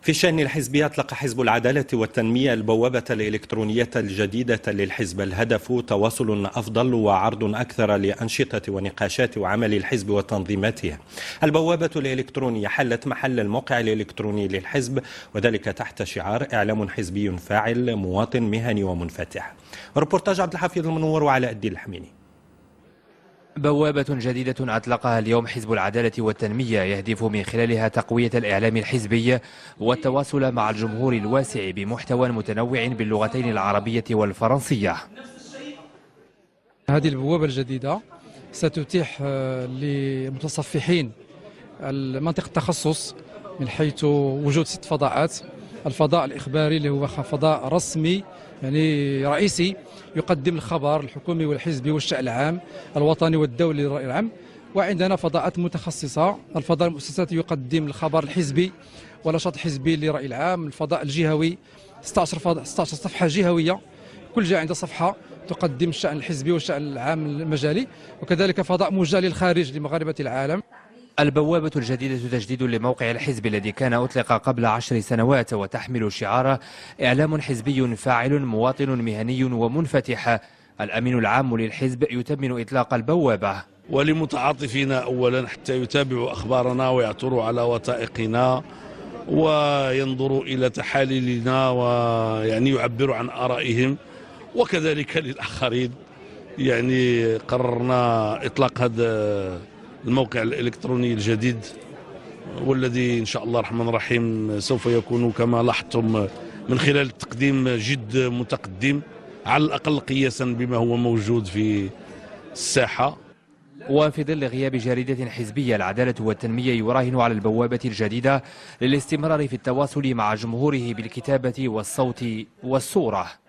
في شأن الحزب أطلق حزب العدالة والتنمية البوابة الإلكترونية الجديدة للحزب. الهدف تواصل أفضل وعرض أكثر لأنشطة ونقاشات وعمل الحزب وتنظيماته. البوابة الإلكترونية حلت محل الموقع الإلكتروني للحزب، وذلك تحت شعار إعلام حزبي فاعل مواطن مهني ومنفتح. ريبورتاج عبد الحفيظ المنور وعلاء الدين الحميني. بوابة جديدة أطلقها اليوم حزب العدالة والتنمية يهدف من خلالها تقوية الإعلام الحزبي والتواصل مع الجمهور الواسع بمحتوى متنوع باللغتين العربية والفرنسية. هذه البوابة الجديدة ستتيح للمتصفحين منطقة التخصص من حيث وجود 6 فضاءات. الفضاء الإخباري اللي هو فضاء رسمي يعني رئيسي يقدم الخبر الحكومي والحزبي والشأن العام الوطني والدولي للرأي العام، وعندنا فضاءات متخصصة. الفضاء المؤسساتي يقدم الخبر الحزبي ونشاط حزبي للرأي العام. الفضاء الجهوي 16 صفحة جهوية، كل جهة عندها صفحة تقدم الشأن الحزبي والشأن العام المجالي، وكذلك فضاء موجه للخارج لمغاربة العالم. البوابة الجديدة تجديد لموقع الحزب الذي كان أطلق قبل 10 سنوات وتحمل شعار إعلام حزبي فاعل مواطن مهني ومنفتح. الأمين العام للحزب يتمن إطلاق البوابة. ولمتعاطفين أولا حتى يتابعوا أخبارنا ويعثروا على وثائقنا وينظروا إلى تحاليلنا ويعني يعبروا عن آرائهم، وكذلك للآخرين. يعني قررنا إطلاق هذا الموقع الإلكتروني الجديد، والذي إن شاء الله الرحمن الرحيم سوف يكون كما لاحظتم من خلال التقديم جد متقدم، على الأقل قياسا بما هو موجود في الساحة. وفي ظل غياب جريدة حزبية، العدالة والتنمية يراهن على البوابة الجديدة للاستمرار في التواصل مع جمهوره بالكتابة والصوت والصورة.